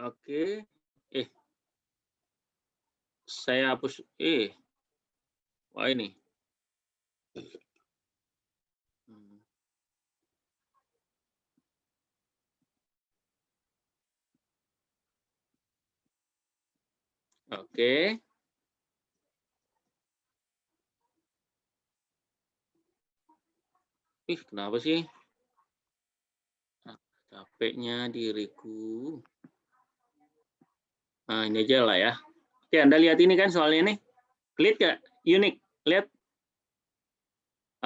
Oke. Saya hapus. Wah ini. Oke. Kenapa sih? Capeknya diriku. Nah, ini aja lah ya. Oke, Anda lihat ini kan soalnya nih. Lihat nggak? Unik. Lihat.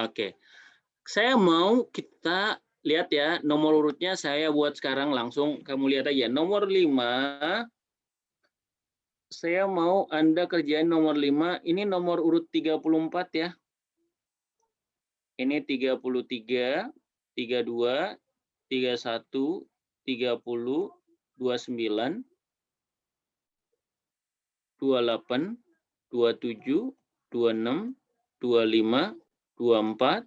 Oke. Saya mau kita lihat ya, nomor urutnya saya buat sekarang langsung. Kamu lihat aja. Nomor 5. Saya mau Anda kerjain nomor 5. Ini nomor urut 34 ya. Ini 33, 32, 31, 30, 29, 28, 27, 26, 25, 24,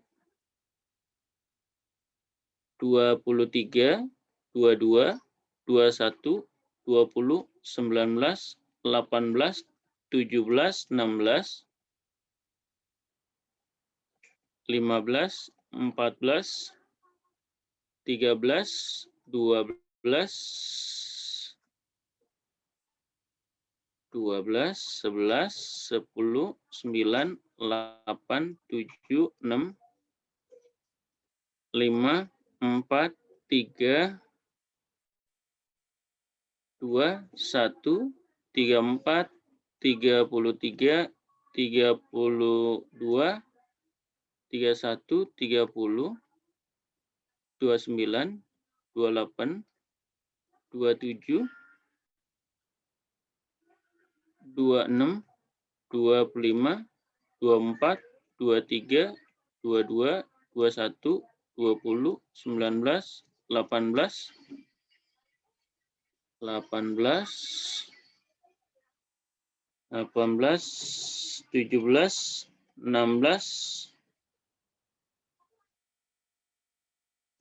23, 22, 21, 20, 19, 18, 17, 16, 15, 14, 13, 12, 12, 11, 10, 9, 8, 7, 6, 5, 4, 3, 2, 1, 34, 33, 32, 31, 30, 29, 28, 27, 26, 25, 24, 23, 22, 21, 20, 19, 18, 17, 16,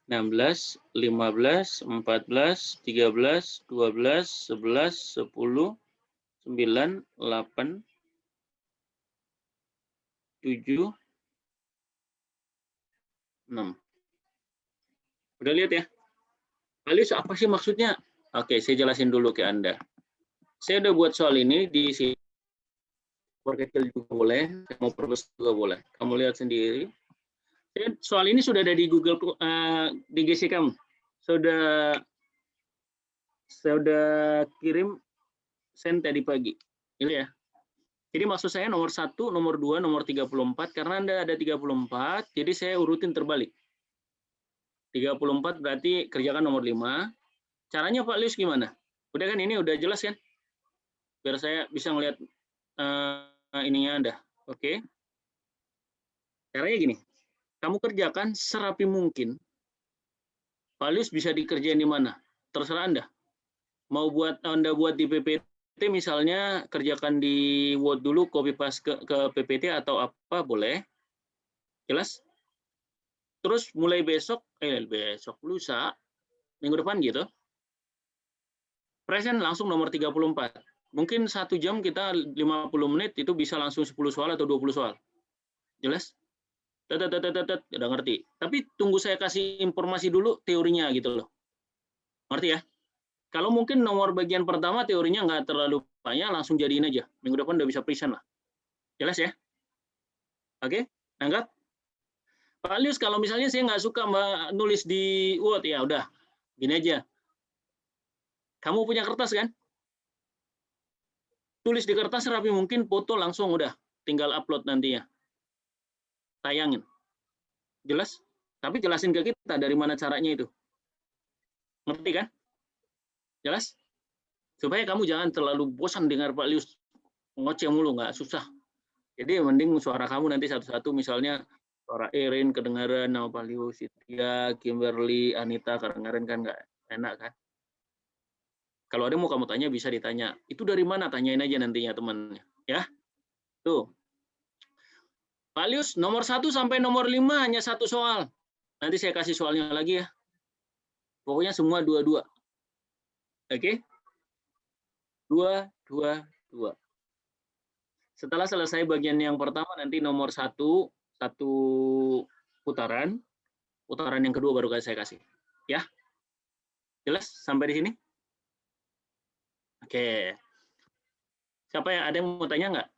15, 14, 13, 12, 11, 10, 9, 8, 7, 6. Udah lihat ya? Alius, apa sih maksudnya? Oke, saya jelasin dulu ke Anda. Saya udah buat soal ini di sini. Kecil juga boleh, mau perbesar juga boleh. Kamu lihat sendiri. Soal ini sudah ada di Google, di GC kamu. Saya udah kirim send tadi pagi. Ini ya. Jadi maksud saya nomor 1, nomor 2, nomor 34, karena Anda ada 34, jadi saya urutin terbalik. 34 berarti kerjakan nomor 5. Caranya Pak Lius gimana? Udah kan, ini udah jelas kan? Biar saya bisa ngelihat ininya Anda. Oke. Caranya gini. Kamu kerjakan serapi mungkin. Pak Lius bisa dikerjain di mana? Terserah Anda. Mau Anda buat di PPT misalnya, kerjakan di Word dulu, copy paste ke PPT atau apa, boleh. Jelas? Terus mulai besok lusa, minggu depan gitu, present langsung nomor 34. Mungkin 1 jam kita 50 menit itu bisa langsung 10 soal atau 20 soal. Jelas? Udah ngerti. Tapi tunggu saya kasih informasi dulu teorinya gitu loh. Ngerti ya? Kalau mungkin nomor bagian pertama teorinya nggak terlalu banyak, langsung jadiin aja. Minggu depan udah bisa present lah. Jelas ya? Oke? Nangkap? Pak Lius, kalau misalnya saya nggak suka nulis di Word, ya udah, gini aja. Kamu punya kertas kan? Tulis di kertas rapi mungkin, foto langsung udah, tinggal upload nantinya. Tayangin. Jelas? Tapi jelasin ke kita dari mana caranya itu. Ngerti kan? Jelas? Supaya kamu jangan terlalu bosan dengar Pak Lius ngoceh mulu, nggak susah. Jadi mending suara kamu nanti satu-satu, misalnya suara Erin kedengaran, nama Pak Lius, Sitiya, Kimberly, Anita kedengaran kan, nggak enak kan? Kalau ada mau kamu tanya bisa ditanya. Itu dari mana? Tanyain aja nantinya temannya, ya. Tuh. Pak Lius, nomor 1 sampai nomor 5 hanya 1 soal. Nanti saya kasih soalnya lagi ya. Pokoknya semua 2-2. Oke? 2, 2, 2. Setelah selesai bagian yang pertama, nanti nomor 1 putaran. Putaran yang kedua baru saya kasih. Ya? Jelas sampai di sini? Oke. Siapa yang ada yang mau tanya nggak?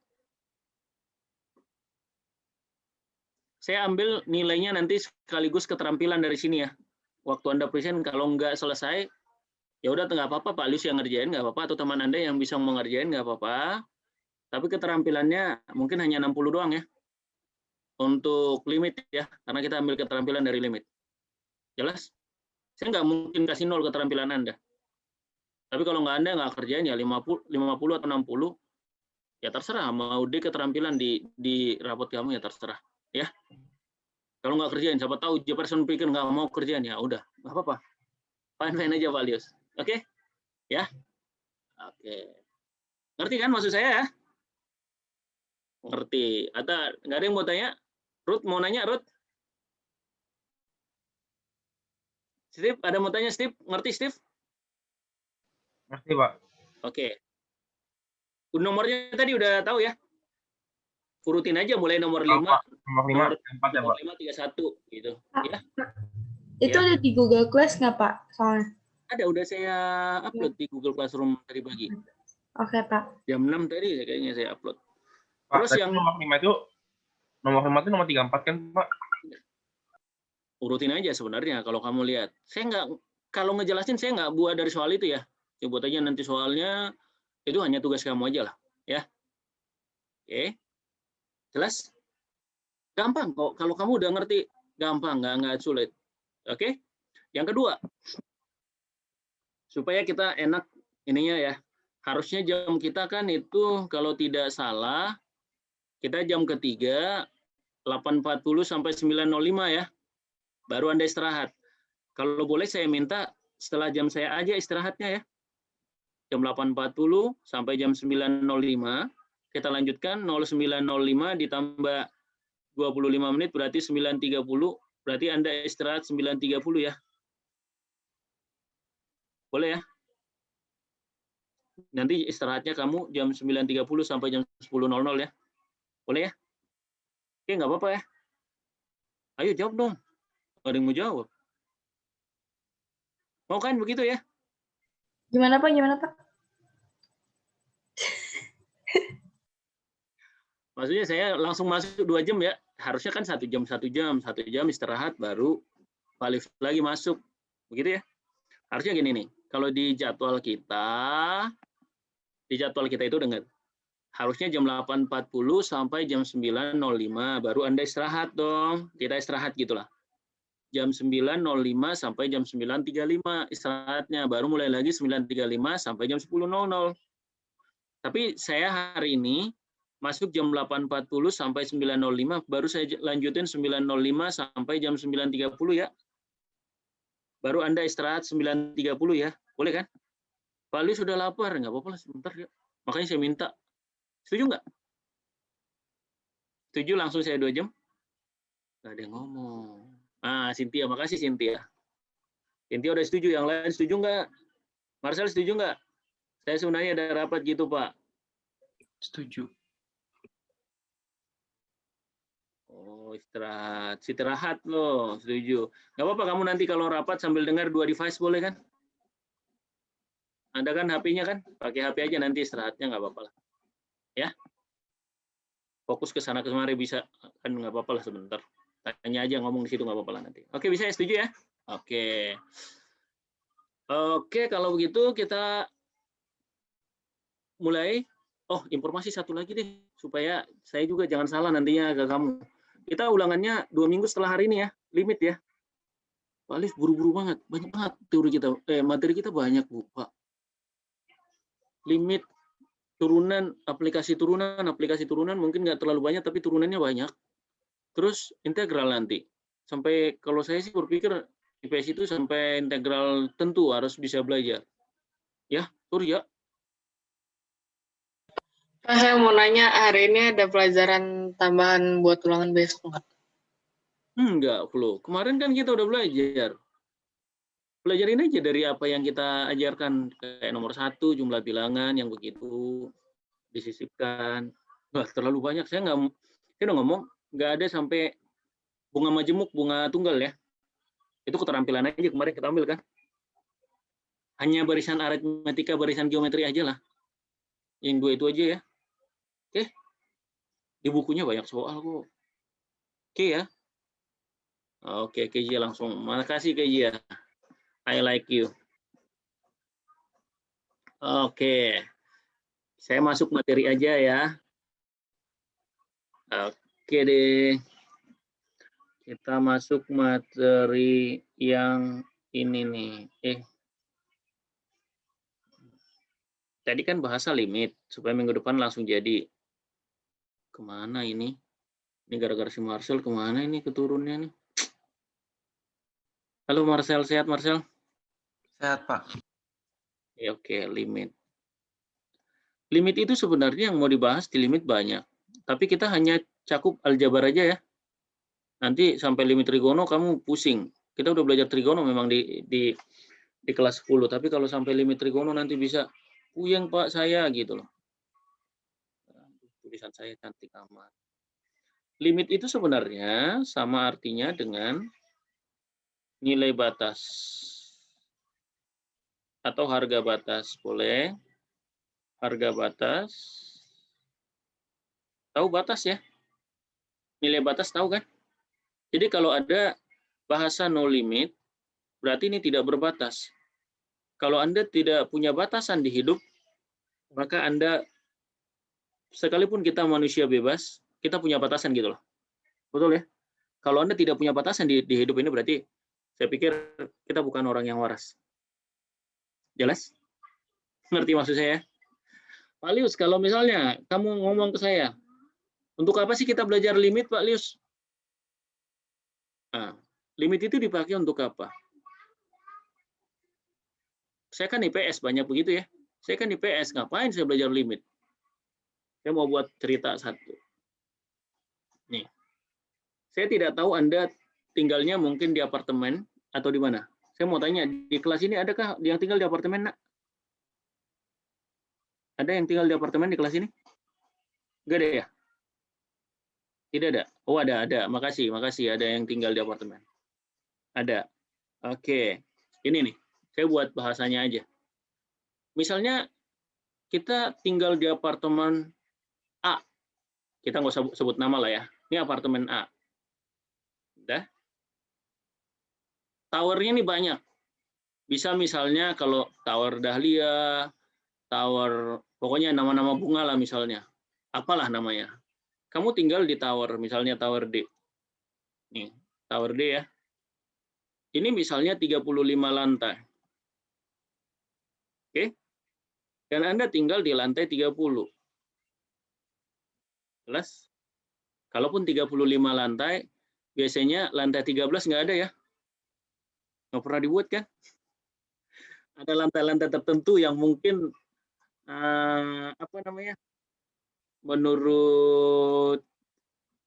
Saya ambil nilainya nanti sekaligus keterampilan dari sini ya. Waktu Anda present, kalau nggak selesai, ya udah nggak apa-apa, Pak Lius yang ngerjain nggak apa-apa, atau teman Anda yang bisa mengerjain nggak apa-apa. Tapi keterampilannya mungkin hanya 60 doang ya. Untuk limit ya, karena kita ambil keterampilan dari limit. Jelas? Saya nggak mungkin kasih 0 keterampilan Anda. Tapi kalau nggak Anda nggak kerjain ya 50 atau 60, ya terserah. Mau D keterampilan di rapot kamu ya terserah. Ya. Kalau nggak kerjain, siapa tahu Jefferson pikir nggak mau kerjain, ya udah, nggak apa-apa. Fine-fine aja, Pak Lius. Oke? Ya? Oke. Ngerti kan maksud saya ya? Ngerti. Atau nggak ada yang mau tanya? Ruth mau nanya, Ruth? Steve, ada mau tanya, Steve? Ngerti, Steve? Ngerti, Pak. Oke. Nomornya tadi udah tahu ya? Urutin aja mulai nomor 5, nomor 4 ya, Pak. 5, 31 gitu. Ya. Itu ya. ada di Google Class nggak, Pak? Soalnya. Ada, udah saya upload di Google Classroom tadi pagi. Oke, Pak. Jam 6 tadi kayaknya saya upload. Pak, Terus yang nomor 5 itu nomor 34 kan, Pak? Urutin aja sebenarnya kalau kamu lihat. Saya nggak, kalau ngejelasin saya nggak buat dari soal itu ya. Ya buat aja nanti soalnya, itu hanya tugas kamu aja lah. Ya. Oke. Jelas? Gampang kok. Kalau kamu udah ngerti, gampang, nggak sulit. Oke? Yang kedua, supaya kita enak ininya ya, harusnya jam kita kan itu kalau tidak salah, kita jam ketiga 8.40 sampai 9.05 ya, baru Anda istirahat. Kalau boleh saya minta setelah jam saya aja istirahatnya ya, jam 8.40 sampai jam 9.05, kita lanjutkan 09.05 ditambah 25 menit berarti 9.30, berarti Anda istirahat 9.30 ya. Boleh ya? Nanti istirahatnya kamu jam 9.30 sampai jam 10.00 ya. Boleh ya? Oke, nggak apa-apa ya. Ayo jawab dong. Nggak ada yang mau jawab. Mau kan begitu ya? Gimana, Pak? Gimana, Pak? Maksudnya saya langsung masuk 2 jam ya. Harusnya kan 1 jam, 1 jam istirahat baru balik lagi masuk. Begitu ya? Harusnya gini nih. Kalau di jadwal kita itu dengar. Harusnya jam 8.40 sampai jam 9.05 baru Anda istirahat dong. Kita istirahat gitulah. Jam 9.05 sampai jam 9.35 istirahatnya. Baru mulai lagi 9.35 sampai jam 10.00. Tapi saya hari ini masuk jam 8.40 sampai 9.05, baru saya lanjutin 9.05 sampai jam 9.30 ya. Baru Anda istirahat 9.30 ya. Boleh kan? Pak Lius sudah lapar, nggak apa-apa lah sebentar ya. Makanya saya minta. Setuju nggak? Setuju langsung saya 2 jam? Nggak ada yang ngomong. Ah, Cynthia, makasih Cynthia. Cynthia udah setuju, yang lain setuju nggak? Marcel setuju nggak? Saya sebenarnya ada rapat gitu, Pak. Setuju. Oh, istirahat loh, setuju. Nggak apa-apa, kamu nanti kalau rapat sambil dengar 2 device boleh kan? Anda kan HP-nya kan? Pakai HP aja nanti istirahatnya nggak apa-apa lah. Ya. Fokus ke sana ke kemari bisa, kan nggak apa-apa lah sebentar. Tanya aja, ngomong di situ nggak apa-apa lah nanti. Oke, bisa ya, setuju ya? Oke. Oke, kalau begitu kita mulai. Oh, informasi satu lagi deh, supaya saya juga jangan salah nantinya ke kamu. Kita ulangannya 2 minggu setelah hari ini ya, limit ya. Pak Alif buru-buru banget, banyak banget teori kita, materi kita banyak Bu, Pak. Limit, turunan, aplikasi turunan mungkin nggak terlalu banyak, tapi turunannya banyak. Terus integral nanti. Sampai kalau saya sih berpikir IPS itu sampai integral tentu harus bisa belajar. Ya, Surya. Pak, saya mau nanya, hari ini ada pelajaran tambahan buat ulangan besok nggak? Enggak, Flo. Kemarin kan kita udah belajar. Pelajarin aja dari apa yang kita ajarkan, kayak nomor 1 jumlah bilangan yang begitu disisipkan. Wah, terlalu banyak. Saya udah ngomong nggak ada sampai bunga majemuk, bunga tunggal ya. Itu keterampilan aja kemarin kita ambil kan. Hanya barisan aritmatika, barisan geometri aja lah. Yang 2 itu aja ya. Oke. Di bukunya banyak soal kok. Oke ya. Oke, KJ langsung. Makasih KJ ya. I like you. Oke. Saya masuk materi aja ya. Oke deh. Kita masuk materi yang ini nih. Tadi kan bahasa limit, supaya minggu depan langsung jadi. Kemana ini? Ini gara-gara si Marcel, kemana ini keturunnya nih? Halo Marcel, sehat Marcel? Sehat, Pak. Ya, oke, limit. Limit itu sebenarnya yang mau dibahas di limit banyak. Tapi kita hanya cakup aljabar aja ya. Nanti sampai limit trigono kamu pusing. Kita udah belajar trigono memang di kelas 10. Tapi kalau sampai limit trigono nanti bisa puyeng Pak saya gitu loh. Tulisan saya cantik amat. Limit itu sebenarnya sama artinya dengan nilai batas atau harga batas. Boleh. Harga batas. Tahu batas ya? Nilai batas tahu kan? Jadi kalau ada bahasa no limit, berarti ini tidak berbatas. Kalau Anda tidak punya batasan di hidup, maka Anda, sekalipun kita manusia bebas, kita punya batasan gitu loh. Betul ya? Kalau Anda tidak punya batasan di hidup ini, berarti saya pikir kita bukan orang yang waras. Jelas? Ngerti maksud saya? Pak Lius, kalau misalnya kamu ngomong ke saya, untuk apa sih kita belajar limit, Pak Lius? Nah, limit itu dipakai untuk apa? Saya kan IPS, banyak begitu ya. Saya kan IPS, ngapain saya belajar limit? Saya mau buat cerita satu. Nih, saya tidak tahu Anda tinggalnya mungkin di apartemen atau di mana. Saya mau tanya, di kelas ini adakah yang tinggal di apartemen, Nak? Ada yang tinggal di apartemen di kelas ini? Enggak ada ya? Tidak ada? Oh, ada. Makasih. Ada yang tinggal di apartemen. Ada. Oke. Ini nih, saya buat bahasanya aja. Misalnya, kita tinggal di apartemen A. Kita nggak usah sebut nama lah ya. Ini apartemen A. Udah. Towernya nih banyak. Bisa misalnya kalau tower Dahlia, tower, pokoknya nama-nama bunga lah misalnya. Apalah namanya. Kamu tinggal di tower, misalnya tower D. Nih, tower D ya. Ini misalnya 35 lantai. Oke? Dan Anda tinggal di lantai 30. Jelas? Kalaupun 35 lantai, biasanya lantai 13 nggak ada ya. Nggak pernah dibuat kan? Ada lantai-lantai tertentu yang mungkin menurut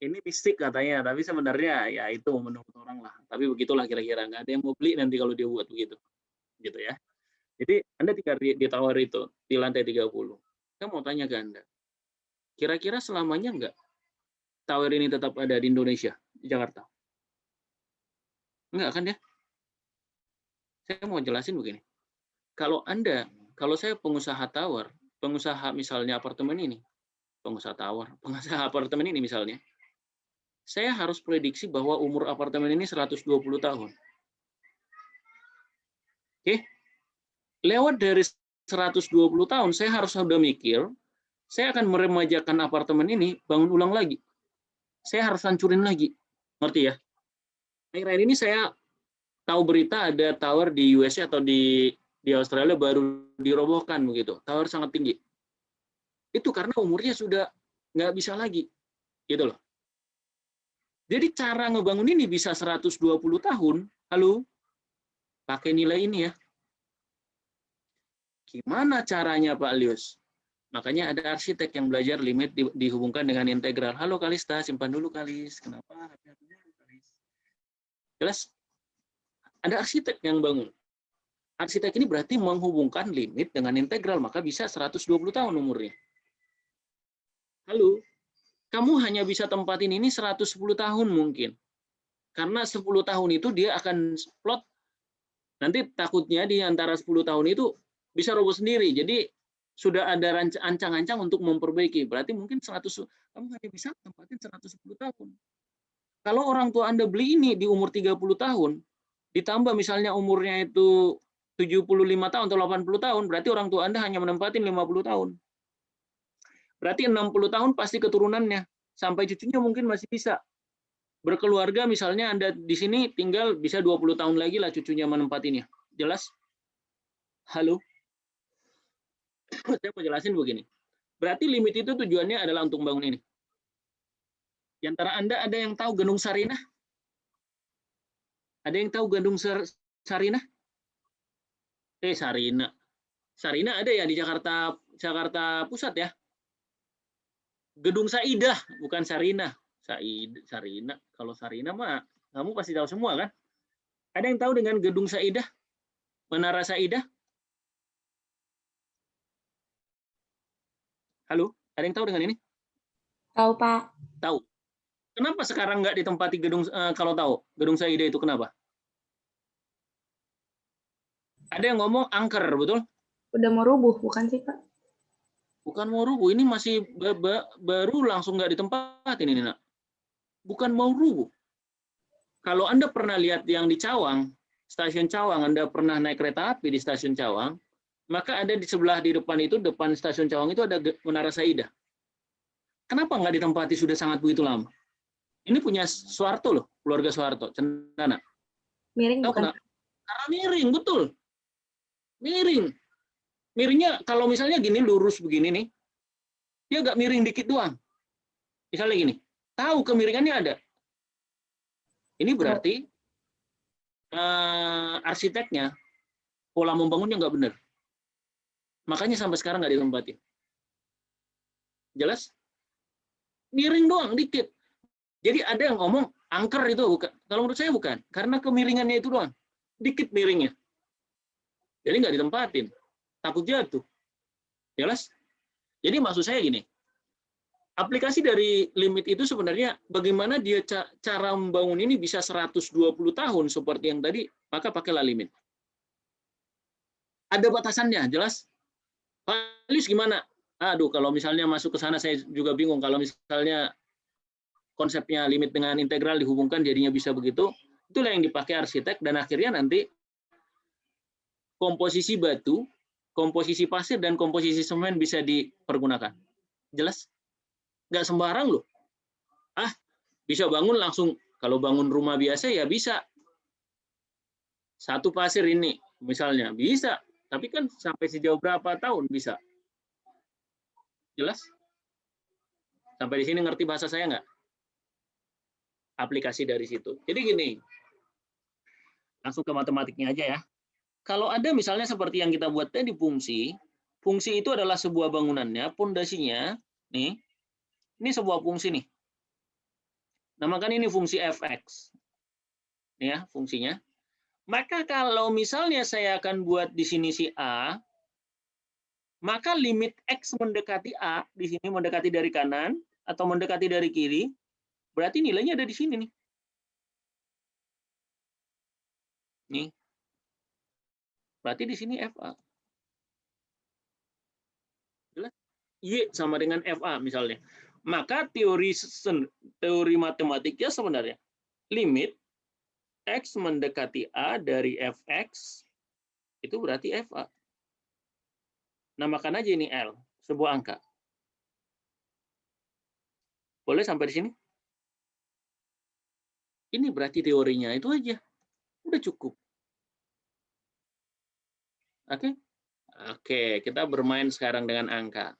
ini mistik katanya, tapi sebenarnya ya itu menurut orang lah. Tapi begitulah kira-kira, nggak ada yang mau beli nanti kalau dia buat begitu, gitu ya. Jadi Anda tinggal di tower itu di lantai 30. Saya mau tanya ke Anda, kira-kira selamanya nggak tower ini tetap ada di Indonesia, di Jakarta? Enggak kan ya? Saya mau jelasin begini. Kalau saya pengusaha tower, pengusaha misalnya apartemen ini, pengusaha apartemen ini misalnya, saya harus prediksi bahwa umur apartemen ini 120 tahun. Oke? Lewat dari 120 tahun, saya harus sudah mikir, saya akan meremajakan apartemen ini, bangun ulang lagi. Saya harus hancurin lagi. Ngerti ya? Akhir-akhir ini saya tahu berita ada tower di USA atau di Australia baru dirobohkan begitu. Tower sangat tinggi. Itu karena umurnya sudah nggak bisa lagi. Gitu loh. Jadi cara ngebangun ini bisa 120 tahun. Halo? Pakai nilai ini ya. Gimana caranya Pak Lius? Makanya ada arsitek yang belajar limit dihubungkan dengan integral. Halo Kalista, simpan dulu Kalis. Kenapa? Jelas? Ada arsitek yang bangun. arsitek ini berarti menghubungkan limit dengan integral, maka bisa 120 tahun umurnya. Halo, kamu hanya bisa tempatin ini 110 tahun mungkin. Karena 10 tahun itu dia akan plot, nanti takutnya di antara 10 tahun itu bisa roboh sendiri. Jadi sudah ada ancang-ancang untuk memperbaiki. Berarti mungkin 100, kamu hanya bisa tempatin 110 tahun. Kalau orang tua Anda beli ini di umur 30 tahun, ditambah misalnya umurnya itu 75 tahun atau 80 tahun, berarti orang tua Anda hanya menempatin 50 tahun. Berarti 60 tahun pasti keturunannya. Sampai cucunya mungkin masih bisa. Berkeluarga misalnya Anda di sini tinggal bisa 20 tahun lagi lah cucunya menempatinya. Jelas? Halo? Saya mau jelasin begini. Berarti limit itu tujuannya adalah untuk membangun ini. Di antara Anda ada yang tahu Gendung Sarinah? Ada yang tahu Gendung Sarinah? Sarinah. Sarinah ada ya di Jakarta Pusat ya. Gedung Saidah, bukan Sarinah. Sarinah. Kalau Sarinah mah kamu pasti tahu semua kan? Ada yang tahu dengan Gedung Saidah? Menara Saidah? Halo, ada yang tahu dengan ini? Tahu, Pak. Tahu. Kenapa sekarang nggak ditempati gedung, kalau tahu, Gedung Saidah itu kenapa? Ada yang ngomong angker, betul? Udah mau rubuh, bukan sih, Pak? Bukan mau rubuh, ini masih baru langsung nggak ditempatin ini, Nak. Bukan mau rubuh. Kalau Anda pernah lihat yang di Cawang, stasiun Cawang, Anda pernah naik kereta api di stasiun Cawang, maka ada di sebelah di depan itu, depan stasiun Cawang itu ada Menara Saidah. Kenapa nggak ditempati sudah sangat begitu lama? Ini punya Soeharto loh, keluarga Soeharto, Cendana. Miring Tahu bukan? kenapa? Karena miring, betul. Miring. Miringnya kalau misalnya gini, lurus begini nih, dia agak miring dikit doang. Misalnya gini, tahu kemiringannya ada. Ini berarti arsiteknya, pola membangunnya nggak benar. Makanya sampai sekarang nggak ditempatin. Jelas? Miring doang, dikit. Jadi ada yang ngomong, angker itu bukan. Kalau menurut saya bukan. Karena kemiringannya itu doang. Dikit miringnya. Jadi nggak ditempatin. Takut jatuh. Jelas? Jadi maksud saya gini. Aplikasi dari limit itu sebenarnya bagaimana dia cara membangun ini bisa 120 tahun seperti yang tadi, maka pakailah limit. Ada batasannya, jelas? Pak Lius gimana? Aduh, kalau misalnya masuk ke sana saya juga bingung. Kalau misalnya konsepnya limit dengan integral dihubungkan jadinya bisa begitu. Itulah yang dipakai arsitek dan akhirnya nanti komposisi batu, komposisi pasir, dan komposisi semen bisa dipergunakan. Jelas? Nggak sembarang loh. Bisa bangun langsung. Kalau bangun rumah biasa ya bisa. Satu pasir ini misalnya bisa. Tapi kan sampai sejauh berapa tahun bisa? Jelas? Sampai di sini ngerti bahasa saya nggak? Aplikasi dari situ. Jadi gini, langsung ke matematiknya aja ya. Kalau ada misalnya seperti yang kita buat tadi fungsi itu adalah sebuah bangunannya, pondasinya, nih, ini sebuah fungsi nih. Namakan ini fungsi fx. Nih ya, fungsinya. Maka kalau misalnya saya akan buat di sini si A, maka limit X mendekati A, di sini mendekati dari kanan, atau mendekati dari kiri, berarti nilainya ada di sini nih. Nih. Berarti di sini FA. Jelas? Y sama dengan FA misalnya. Maka teori matematiknya sebenarnya limit X mendekati A dari Fx itu berarti FA. Namakan aja ini L, sebuah angka. Boleh sampai di sini? Ini berarti teorinya itu aja. Udah cukup. Oke? Oke, kita bermain sekarang dengan angka.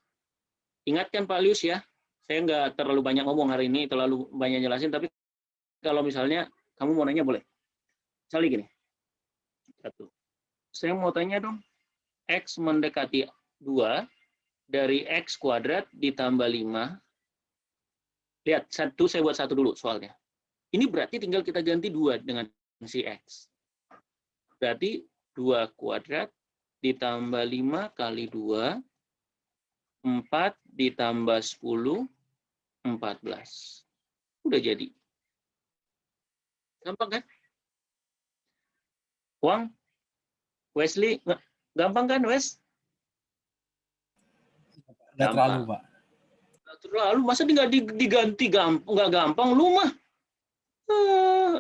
Ingatkan Pak Lius ya, saya nggak terlalu banyak ngomong hari ini, terlalu banyak jelasin, tapi kalau misalnya kamu mau nanya boleh. Misalnya gini. Satu. Saya mau tanya dong, X mendekati 2 dari X kuadrat ditambah 5. Lihat, satu saya buat satu dulu soalnya. Ini berarti tinggal kita ganti 2 dengan si X. Berarti 2 kuadrat ditambah 5 kali 2, 4 ditambah 10, 14. Udah jadi. Gampang kan? Wang? Wesley? Gampang kan, Wes? Nggak terlalu, Gampang. Pak. Terlalu, masa nggak diganti gampang? Nggak gampang, lu mah.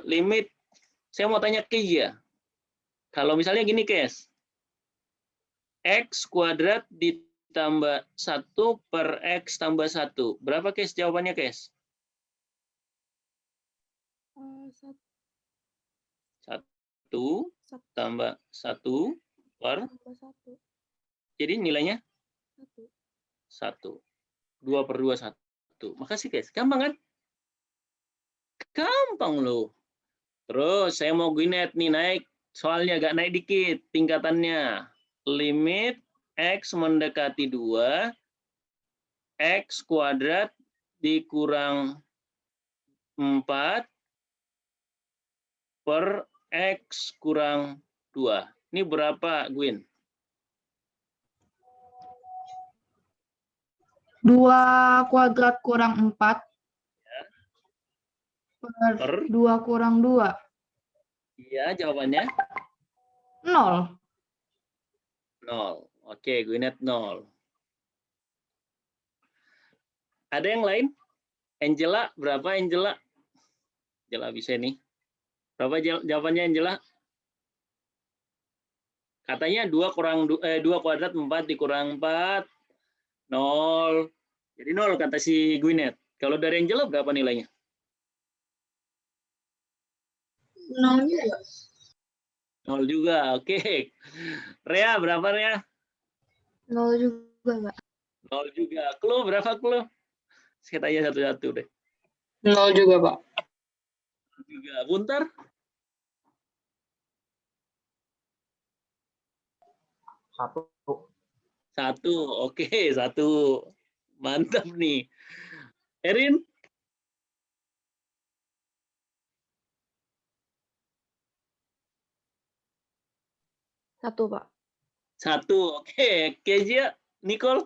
Limit. Saya mau tanya ke ya. Kalau misalnya gini, Kes. X kuadrat ditambah 1 per X tambah 1. Berapa, Kes, jawabannya, Kes? 1 tambah 1 per. Jadi nilainya 1. 2 per 2, 1. Makasih, Kes. Gampang kan? Gampang loh. Terus saya mau Gwyneth nih naik. Soalnya agak naik dikit tingkatannya. Limit X mendekati 2. X kuadrat dikurang 4 per X kurang 2. Ini berapa, Gwyn? 2 kuadrat kurang 4 Per? 2 kurang 2. Iya, jawabannya 0. 0. Oke, Gwyneth 0. Ada yang lain? Angela, berapa Angela? Angela bisa nih. Berapa jawabannya Angela? Katanya 2 kuadrat 4 dikurang 4. 0. Jadi 0 kata si Gwyneth. Kalau dari Angela berapa nilainya? 0 juga. 0 juga. Oke. Rea berapa, Rea? 0 juga, Pak. 0 juga. Klo berapa, Klo? Saya tanya satu-satu deh. 0 juga, Pak. 0 juga. Buntar? 1. 1. Oke, 1. Mantap nih. Erin? 1, Pak. 1. Oke. Kezia? Nicole?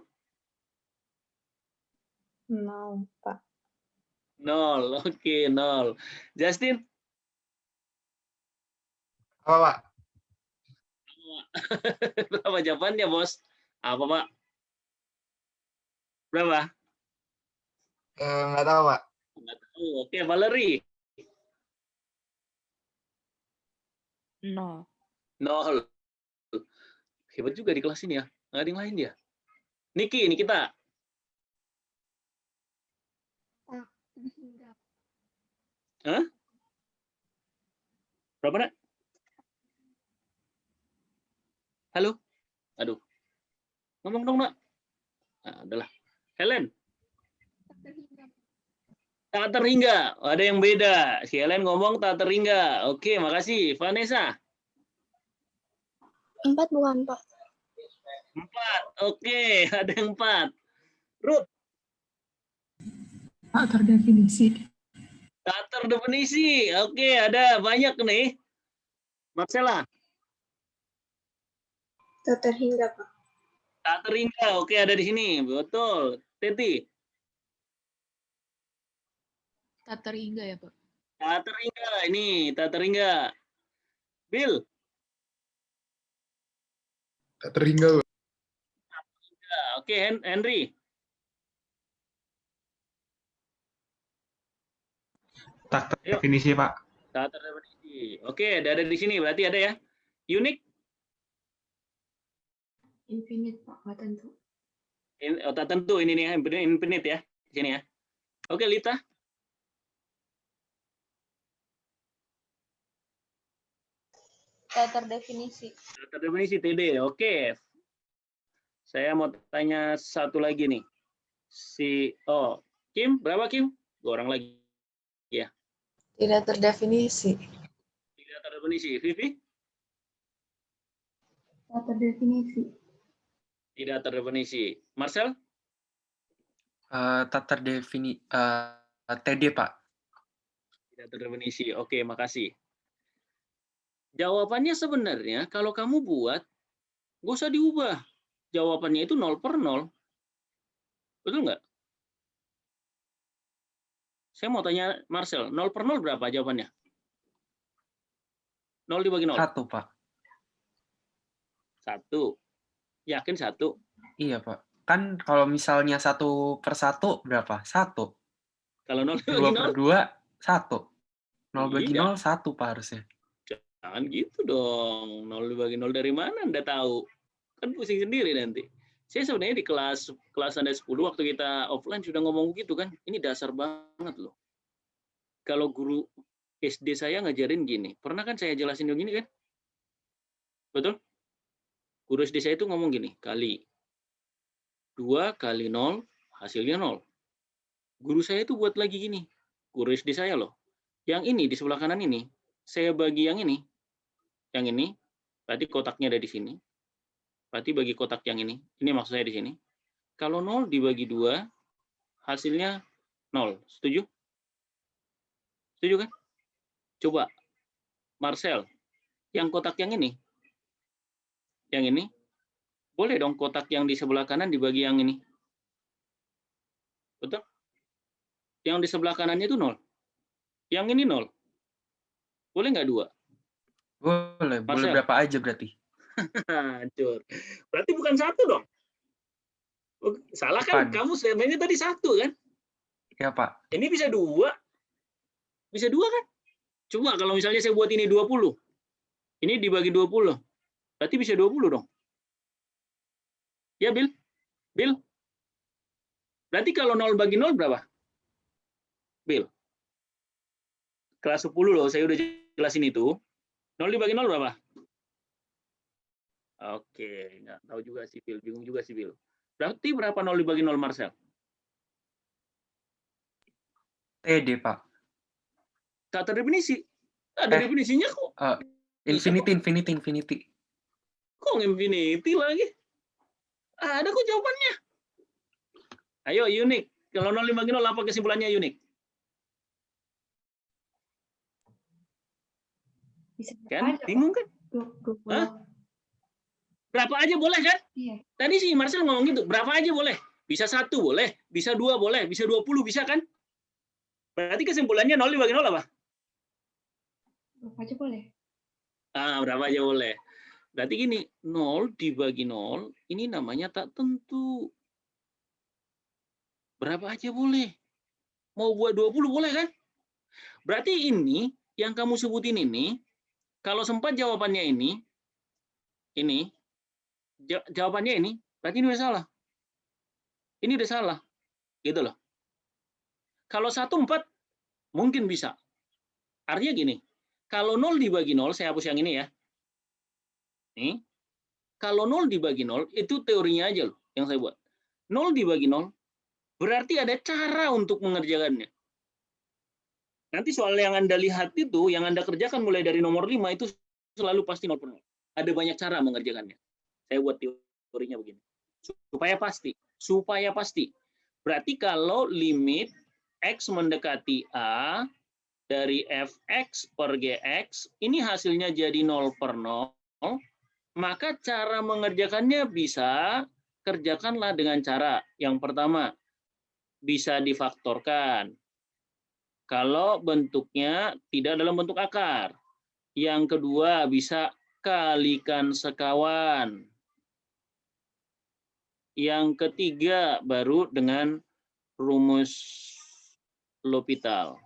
0, Pak. 0. Oke, 0. Justin? Apa, Pak? Berapa jawabannya, Bos? Apa, Pak? Berapa? Nggak tahu, Pak. Nggak tahu. Oke, Valerie? 0. 0. Hebat juga di kelas ini ya. Nggak ada yang lain dia. Niki, ini kita. Hah? Berapa, Nak? Halo? Aduh. Ngomong dong, Nak. Nah, adalah. Helen? Tak terhingga. Ada yang beda. Si Helen ngomong tak terhingga. Oke, makasih. Vanessa? 4 bukan, Pak. 4. Oke, ada yang 4. Ruth? Tak terdefinisi. Tak terdefinisi. Oke, ada banyak nih. Marcella? Tak terhingga, Pak. Tak terhingga. Oke, ada di sini. Betul. Teti? Tak terhingga ya, Pak. Tak terhingga. Ini, tak terhingga. Bill? Tak terhingga, Pak. Oke, Henry? Tak terdefinisi, Pak. Tak terdefinisi. Oke, ada di sini. Berarti ada ya. Unik? Infinite, Pak. Nggak tentu. Tak tentu ini nih, infinite ya. Di sini ya. Oke, Lita? Tak terdefinisi. Tak terdefinisi, TD. Oke. Saya mau tanya satu lagi nih. Kim, berapa Kim? 2 orang lagi. Ya. Tidak terdefinisi. Tidak terdefinisi. Vivi? Tak terdefinisi. Tidak terdefinisi. Marcel? Tak terdefinisi. TD, Pak. Tidak terdefinisi. Oke, makasih. Jawabannya sebenarnya kalau kamu buat, nggak usah diubah. Jawabannya itu 0 per 0. Betul nggak? Saya mau tanya Marcel, 0 per 0 berapa jawabannya? 0 dibagi 0? 1, Pak. 1. Yakin 1? Iya, Pak. Kan kalau misalnya 1 per 1 berapa? 1. Kalau 0 2 dibagi per 0? 2, 1. 0 bagi Tidak. 0, 1, Pak, harusnya. Jangan gitu dong. 0 dibagi 0 dari mana Anda tahu? Kan pusing sendiri nanti. Saya sebenarnya di kelas Anda 10 waktu kita offline sudah ngomong gitu kan. Ini dasar banget loh. Kalau guru SD saya ngajarin gini. Pernah kan saya jelasin begini kan? Betul? Guru SD saya itu ngomong gini, kali 2 kali 0 hasilnya 0. Guru saya itu buat lagi gini. Guru SD saya loh. Yang ini di sebelah kanan ini, saya bagi yang ini. Yang ini, berarti kotaknya ada di sini. Berarti bagi kotak yang ini. Ini maksud saya di sini. Kalau 0 dibagi 2, hasilnya 0. Setuju? Setuju kan? Coba, Marcel, yang kotak yang ini. Yang ini, boleh dong kotak yang di sebelah kanan dibagi yang ini. Betul? Yang di sebelah kanannya itu 0. Yang ini 0. Boleh nggak 2? Boleh. Boleh Marcel. berapa aja berarti? Hancur. Berarti bukan 1 dong? Salah kan? Bukan. Kamu sebenarnya tadi 1 kan? Ya, Pak. Ini bisa 2. Bisa 2 kan? Coba kalau misalnya saya buat ini 20. Ini dibagi 20. Berarti bisa 20 dong. Ya, Bill? Bill? Berarti kalau 0 bagi 0 berapa? Bill? Kelas 10 loh, saya udah jelasin itu. 0 dibagi 0 berapa? Oke, nggak tahu juga sih, Bill. Bingung juga sih, Bill. Berarti berapa 0 dibagi 0, Marcel? TD, Pak. Tak terdefinisi. Ada definisinya kok. Infinity. Kok infinity lagi? Ada kok jawabannya. Ayo, unik. Kalau 0 dibagi 0, apa kesimpulannya unik? Bisa Kan? aja, Bingung kan? Pak. Hah? Berapa aja boleh kan? Iya. Tadi si Marcel ngomong gitu. Berapa aja boleh? Bisa 1 boleh, bisa 2 boleh, bisa 20 bisa kan? Berarti kesimpulannya 0 dibagi 0 apa? Berapa aja boleh? Berapa aja boleh. Berarti gini, 0 dibagi 0, ini namanya tak tentu. Berapa aja boleh. Mau buat 20 boleh kan? Berarti ini, yang kamu sebutin ini, kalau sempat jawabannya ini, jawabannya ini, berarti ini udah salah. Ini udah salah. Gitu loh. Kalau 1, 4, mungkin bisa. Artinya gini, kalau 0 dibagi 0, saya hapus yang ini ya. Nih, kalau 0 dibagi 0, itu teorinya aja loh yang saya buat. 0 dibagi 0, berarti ada cara untuk mengerjakannya. Nanti soal yang Anda lihat itu, yang Anda kerjakan mulai dari nomor 5, itu selalu pasti 0 per 0. Ada banyak cara mengerjakannya. Saya buat teorinya begini. Supaya pasti. Berarti kalau limit X mendekati A, dari fx per gx, ini hasilnya jadi 0 per 0, maka cara mengerjakannya bisa kerjakanlah dengan cara. Yang pertama, bisa difaktorkan. Kalau bentuknya tidak dalam bentuk akar. Yang kedua, bisa kalikan sekawan. Yang ketiga, baru dengan rumus L'Hopital.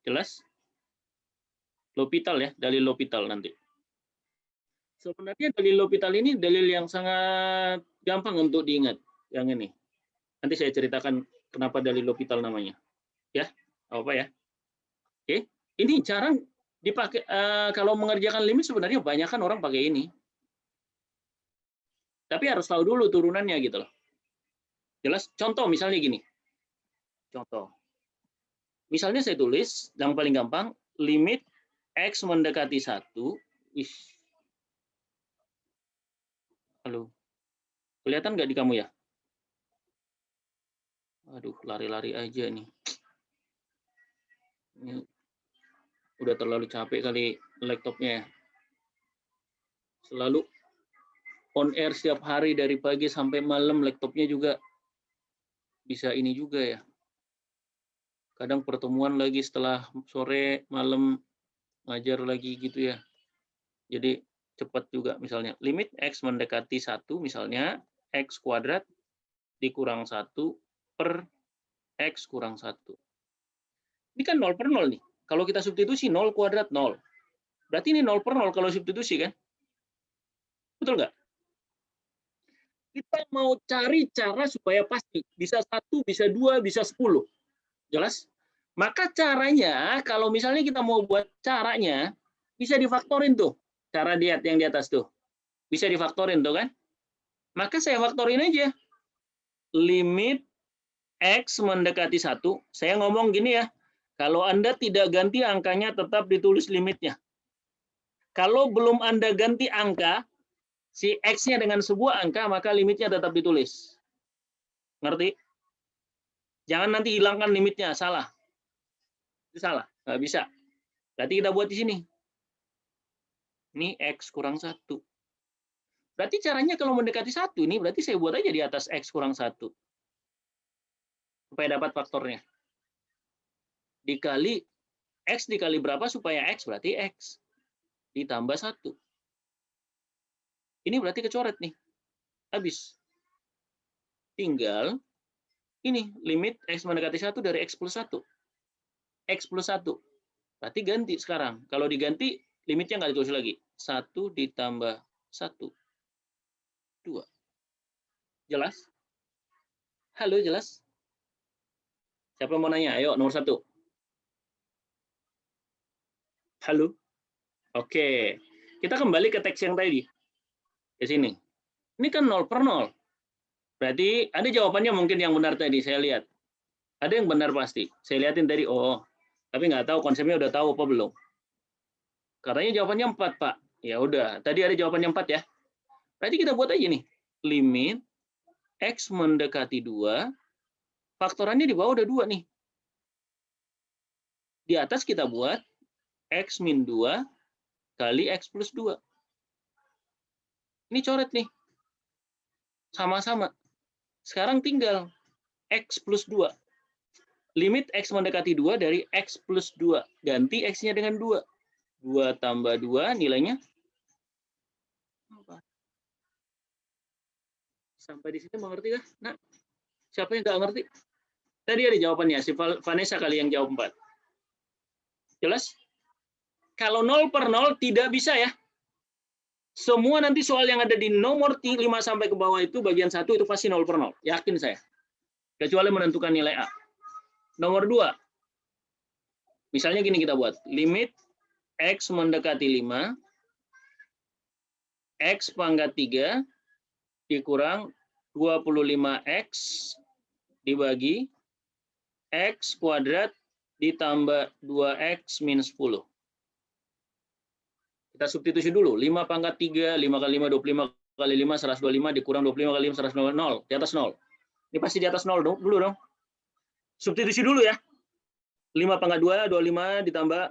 Jelas? L'Hopital ya, dalil L'Hopital nanti. Sebenarnya dalil L'Hopital ini dalil yang sangat gampang untuk diingat. Yang ini. Nanti saya ceritakan kenapa dalil L'Hopital namanya. Ya, apa ya? Oke, ini jarang dipakai. Kalau mengerjakan limit sebenarnya banyak kan orang pakai ini. Tapi harus tahu dulu turunannya gitu loh. Jelas? Contoh misalnya gini. Contoh. Misalnya saya tulis, yang paling gampang, limit X mendekati 1. Halo. Kelihatan nggak di kamu ya? Aduh, lari-lari aja nih. Ini udah terlalu capek kali laptopnya ya. Selalu on air setiap hari dari pagi sampai malam, laptopnya juga bisa ini juga ya. Kadang pertemuan lagi setelah sore, malam, ngajar lagi gitu ya. Jadi cepat juga, misalnya limit X mendekati 1, misalnya X kuadrat dikurang 1 per X kurang 1. Ini kan 0 per 0 nih. Kalau kita substitusi 0 kuadrat 0. Berarti ini 0 per 0 kalau substitusi kan? Betul nggak? Kita mau cari cara supaya pasti. Bisa 1, bisa 2, bisa 10. Jelas? Maka caranya, kalau misalnya kita mau buat caranya, bisa difaktorin tuh. Cara diet yang di atas tuh. Bisa difaktorin tuh kan? Maka saya faktorin aja. Limit X mendekati 1. Saya ngomong gini ya. Kalau Anda tidak ganti angkanya, tetap ditulis limitnya. Kalau belum Anda ganti angka, si X-nya dengan sebuah angka, maka limitnya tetap ditulis. Ngerti? Jangan nanti hilangkan limitnya, salah. Itu salah, nggak bisa. Berarti kita buat di sini. Ini X kurang 1. Berarti caranya kalau mendekati 1, ini berarti saya buat aja di atas X kurang 1. Supaya dapat faktornya. Dikali, X dikali berapa supaya X, berarti X. Ditambah 1. Ini berarti kecoret nih. Habis. Tinggal, ini limit X mendekati 1 dari X plus 1. X plus 1. Berarti ganti sekarang. Kalau diganti, limitnya nggak ditulis lagi. 1 ditambah 1. 2. Jelas? Halo, jelas? Siapa yang mau nanya? Ayo, nomor 1. Halo? Oke. Kita kembali ke teks yang tadi. Ke sini. Ini kan 0 per 0. Berarti ada jawabannya mungkin yang benar tadi, saya lihat. Ada yang benar pasti. Saya lihatin tadi, oh. Tapi nggak tahu konsepnya udah tahu apa belum. Katanya jawabannya 4, Pak. Ya udah, tadi ada jawabannya 4 ya. Berarti kita buat aja nih. Limit X mendekati 2. Faktorannya di bawah udah 2 nih. Di atas kita buat X min 2 kali X plus 2. Ini coret nih. Sama-sama. Sekarang tinggal X plus 2. Limit X mendekati 2 dari X plus 2. Ganti X-nya dengan 2. 2 tambah 2 nilainya apa? Sampai di sini mengerti kah? Nah, siapa yang nggak ngerti? Tadi ada jawabannya. Si Vanessa kali yang jawab 4. Jelas? Kalau 0 per 0 tidak bisa ya. Semua nanti soal yang ada di nomor 5 sampai ke bawah itu bagian 1 itu pasti 0 per 0. Yakin saya. Kecuali menentukan nilai A. Nomor 2. Misalnya gini kita buat. Limit X mendekati 5. X pangkat 3 dikurang 25X dibagi X kuadrat ditambah 2X min 10. Kita substitusi dulu. 5 pangkat 3, 5 kali 5, 25 kali 5, 125 dikurang 25 kali 5, 125, 0. Di atas 0. Ini pasti di atas 0 dulu dong. Substitusi dulu ya. 5 pangkat 2, 25 ditambah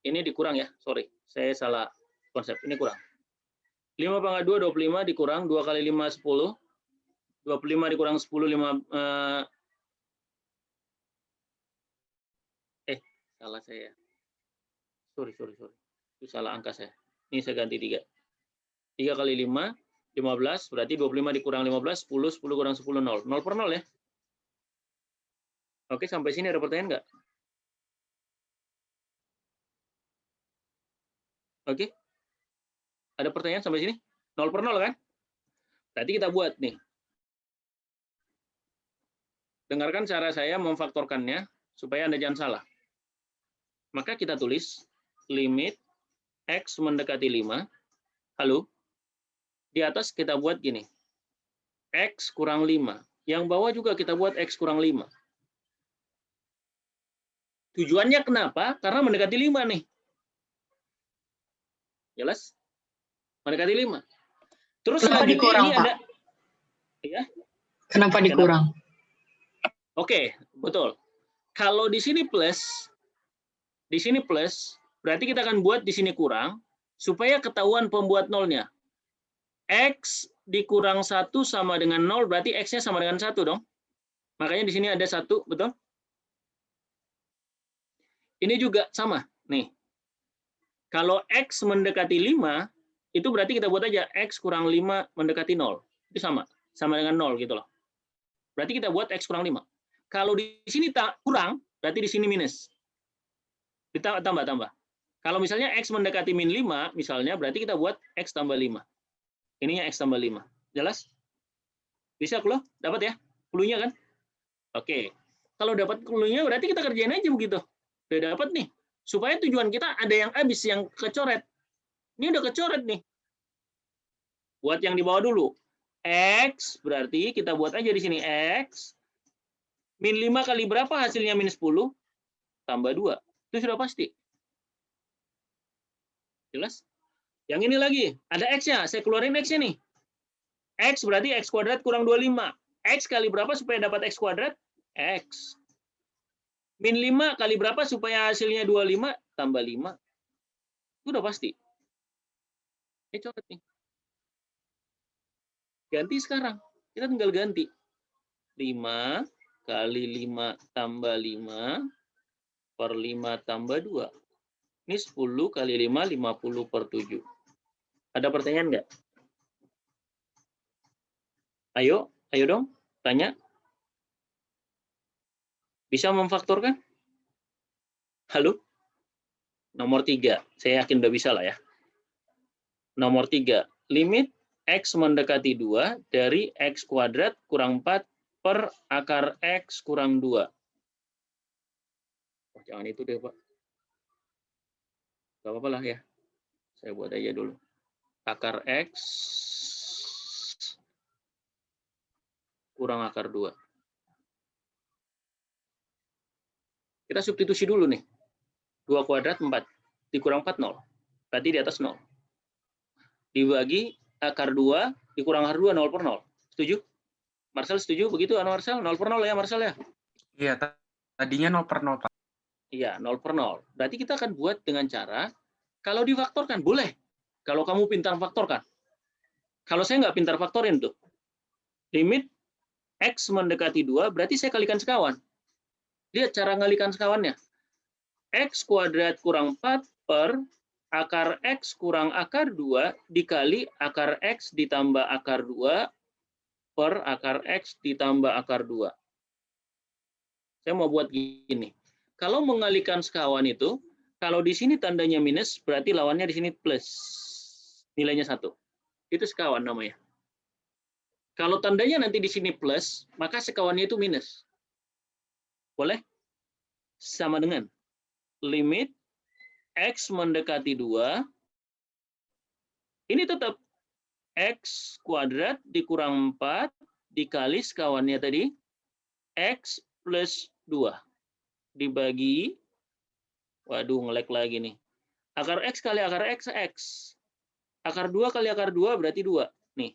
ini dikurang ya. Sorry, saya salah konsep. Ini kurang. 5 pangkat 2, 25 dikurang 2 kali 5, 10. 25 dikurang 10, 5. Salah saya. Sorry. Itu salah angka saya. Ini saya ganti 3. 3 kali 5, 15. Berarti 25 dikurang 15, 10. 10 kurang 10, 0. 0 per 0 ya. Oke, sampai sini ada pertanyaan nggak? Oke. Ada pertanyaan sampai sini? 0 per 0 kan? Berarti kita buat nih. Dengarkan cara saya memfaktorkannya supaya Anda jangan salah. Maka kita tulis limit X mendekati 5. Halo? Di atas kita buat gini. X kurang 5. Yang bawah juga kita buat X kurang 5. Tujuannya kenapa? Karena mendekati 5 nih. Jelas? Mendekati 5. Terus Kenapa selanjutnya dikurang, ini Pak? ada... Ya? Kenapa dikurang? Oke, Betul. Kalau di sini plus, berarti kita akan buat di sini kurang, supaya ketahuan pembuat nolnya. X dikurang 1 sama dengan 0, berarti X-nya sama dengan 1 dong. Makanya di sini ada 1, betul? Ini juga sama. Nih. Kalau X mendekati 5, itu berarti kita buat aja X kurang 5 mendekati 0. Itu sama. Sama dengan 0 gitu loh. Berarti kita buat X kurang 5. Kalau di sini kurang, berarti di sini minus. Tambah. Kalau misalnya X mendekati min 5, misalnya, berarti kita buat X tambah 5. Ininya X tambah 5. Jelas? Bisa clue? Dapat ya? Clue-nya kan? Oke. Kalau dapat clue-nya, berarti kita kerjain aja begitu. Udah dapat nih. Supaya tujuan kita ada yang habis, yang kecoret. Ini udah kecoret nih. Buat yang di bawah dulu. X, berarti kita buat aja di sini X. Min 5 kali berapa hasilnya min 10? Tambah 2. Itu sudah pasti. Jelas? Yang ini lagi, ada X-nya. Saya keluarin X-nya nih. X berarti X kuadrat kurang 25. X kali berapa supaya dapat X kuadrat? X. Min 5 kali berapa supaya hasilnya 25? Tambah 5. Itu udah pasti. Ini coret nih. Ganti sekarang. Kita tinggal ganti. 5 kali 5 tambah 5 per 5 tambah 2. Ini 10 kali 5, 50 per 7. Ada pertanyaan nggak? Ayo dong, tanya. Bisa memfaktorkan? Halo? Nomor 3, saya yakin udah bisa lah ya. Nomor 3, limit X mendekati 2 dari X kuadrat kurang 4 per akar X kurang 2. Oh, jangan itu deh, Pak. Gak apa-apa lah ya. Saya buat aja dulu. Akar X kurang akar 2. Kita substitusi dulu nih. 2 kuadrat 4. Dikurang 4, 0. Berarti di atas 0. Dibagi akar 2, dikurang akar 2, 0 per 0. Setuju? Marcel setuju begitu, Marcel? 0 per 0 ya, Marcel ya? Iya, tadinya 0 per 0, Pak. Iya, 0 per 0. Berarti kita akan buat dengan cara, kalau difaktorkan, boleh. Kalau kamu pintar faktorkan. Kalau saya nggak pintar faktorin tuh. Limit X mendekati 2, berarti saya kalikan sekawan. Lihat cara ngalikan sekawannya. X kuadrat kurang 4 per akar X kurang akar 2 dikali akar X ditambah akar 2 per akar X ditambah akar 2. Saya mau buat gini. Kalau mengalikan sekawan itu, kalau di sini tandanya minus, berarti lawannya di sini plus. Nilainya 1. Itu sekawan namanya. Kalau tandanya nanti di sini plus, maka sekawannya itu minus. Boleh? Sama dengan limit X mendekati 2, ini tetap X kuadrat dikurang 4 dikali sekawannya tadi, X plus 2. Dibagi, waduh nge-lag lagi nih. Akar X kali akar X, X. Akar 2 kali akar 2 berarti 2. Nih.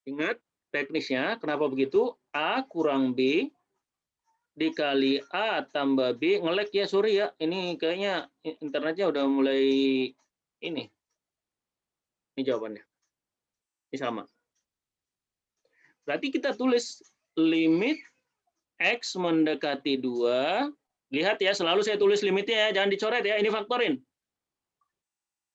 Ingat teknisnya, kenapa begitu? A kurang B dikali A tambah B. Nge-lag ya, sorry ya. Ini kayaknya internetnya udah mulai ini. Ini jawabannya. Ini sama. Berarti kita tulis limit X mendekati 2. Lihat ya, selalu saya tulis limitnya ya, jangan dicoret ya, ini faktorin.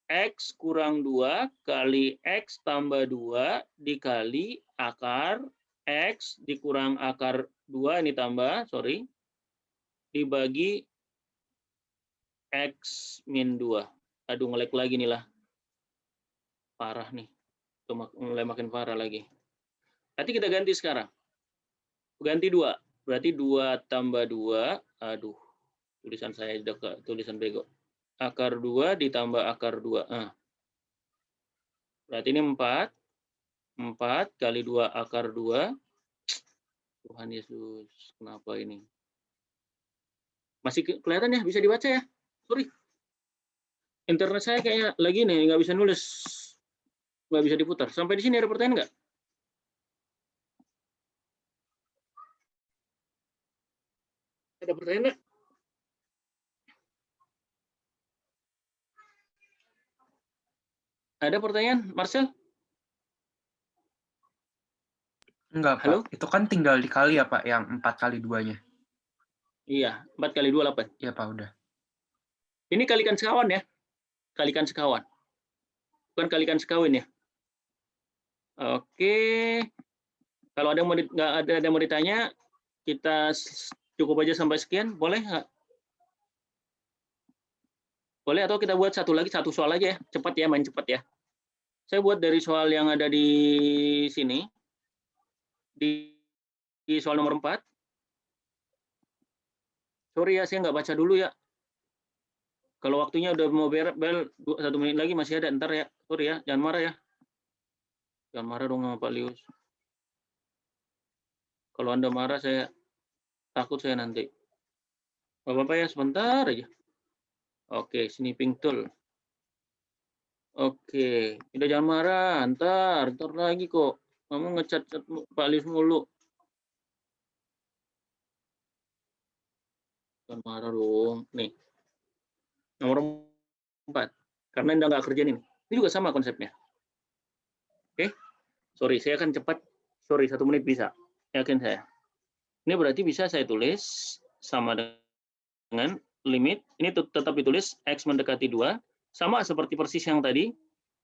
X kurang 2 kali X tambah 2 dikali akar X dikurang akar 2, ini tambah, sorry, dibagi X min 2. Aduh, nge-lag lagi nih lah. Parah nih. Itu mulai makin parah lagi. Berarti kita ganti sekarang. Ganti 2. Berarti 2 tambah 2. Aduh, tulisan saya udah tulisan bego. Akar 2 ditambah akar 2. Berarti ini 4. 4 kali 2 akar 2. Tuhan Yesus, kenapa ini? Masih kelihatan ya? Bisa dibaca ya? Sorry. Internet saya kayaknya lagi nih, nggak bisa nulis. Nggak bisa diputar. Sampai di sini ada pertanyaan nggak? Ada pertanyaan nggak? Ada pertanyaan, Marcel? Enggak, Pak. Halo? Itu kan tinggal dikali ya, Pak, yang 4 kali 2-nya. Iya, 4 kali 2, 8. Iya, Pak, udah. Ini kalikan sekawan ya. Kalikan sekawan. Bukan kalikan sekawin ya. Oke. Kalau ada yang nggak ada yang mau ditanya, kita cukup aja sampai sekian. Boleh nggak? Boleh atau kita buat satu soal aja ya. Cepat ya, main cepat ya. Saya buat dari soal yang ada di sini. Di soal nomor 4. Sorry ya, saya nggak baca dulu ya. Kalau waktunya udah mau bel 1 menit lagi masih ada, ntar ya. Sorry ya, jangan marah ya. Jangan marah dong sama Pak Lius. Kalau Anda marah, saya takut saya nanti. Bapak-bapak ya, sebentar aja. Oke, snipping tool. Oke, udah jangan marah, ntar lagi kok. Kamu ngecat Pak Lius mulu. Jangan marah dong. Nih, nomor 4. Karena Anda nggak kerjain ini. Ini juga sama konsepnya. Oke, sorry, saya akan cepat. Sorry, 1 menit bisa. Yakin saya. Ini berarti bisa saya tulis sama dengan limit. Ini tetap ditulis X mendekati 2. Sama seperti persis yang tadi.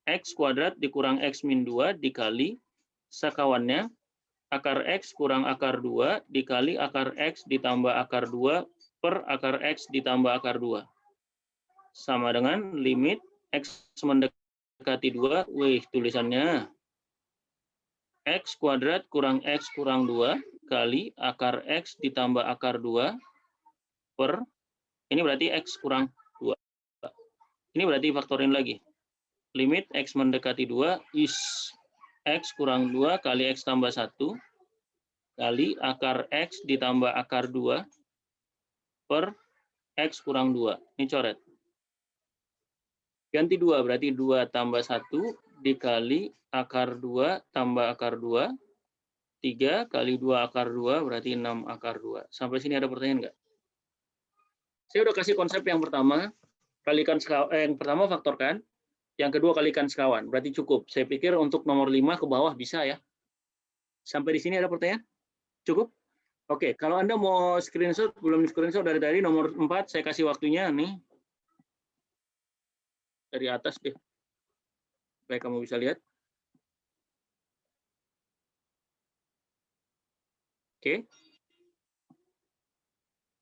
X kuadrat dikurang X min 2 dikali sekawannya. Akar X kurang akar 2 dikali akar X ditambah akar 2 per akar X ditambah akar 2. Sama dengan limit X mendekati 2. Wih, tulisannya. X kuadrat kurang X kurang 2 kali akar X ditambah akar 2 per, ini berarti X kurang 2. Ini berarti faktorin lagi. Limit X mendekati 2 is X kurang 2 kali X tambah 1 kali akar X ditambah akar 2 per X kurang 2. Ini coret. Ganti 2, berarti 2 tambah 1 dikali akar 2 tambah akar 2. 3 kali 2 akar 2 berarti 6 akar 2. Sampai sini ada pertanyaan nggak? Saya udah kasih konsep yang pertama. Kalikan yang pertama faktorkan. Yang kedua kalikan sekawan. Berarti cukup. Saya pikir untuk nomor 5 ke bawah bisa ya. Sampai di sini ada pertanyaan? Cukup? Oke, kalau Anda mau screenshot, belum screenshot dari nomor 4, saya kasih waktunya nih. Dari atas deh. Supaya kamu bisa lihat. Oke.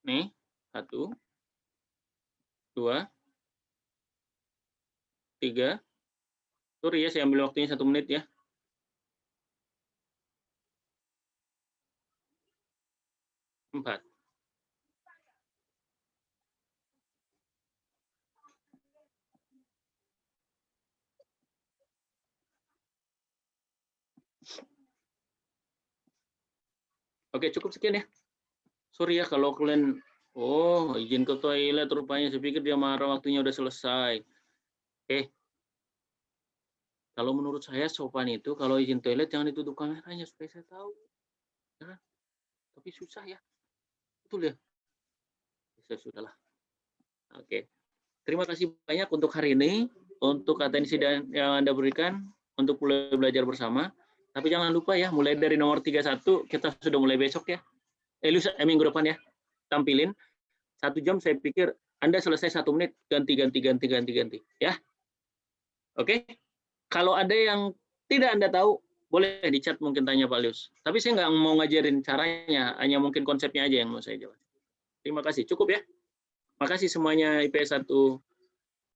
Nih, 1, 2, 3. Sorry ya, saya ambil waktunya 1 menit ya. 4. Oke, cukup sekian ya. Sorry ya kalau kalian, oh izin ke toilet rupanya, saya pikir dia marah waktunya udah selesai. Oke. Kalau menurut saya sopan itu kalau izin toilet jangan ditutup kameranya supaya saya tahu. Ya. Tapi susah ya. Betul ya? Ya sudahlah. Oke. Terima kasih banyak untuk hari ini, untuk atensi yang Anda berikan, untuk mulai belajar bersama. Tapi jangan lupa ya, mulai dari nomor 31, kita sudah mulai besok ya. Minggu depan ya. Tampilin. 1 jam saya pikir Anda selesai 1 menit, ganti. Ya. Oke. Kalau ada yang tidak Anda tahu, boleh di chat mungkin tanya Pak Lius. Tapi saya nggak mau ngajarin caranya, hanya mungkin konsepnya aja yang mau saya jawab. Terima kasih. Cukup ya. Makasih semuanya IPS 1.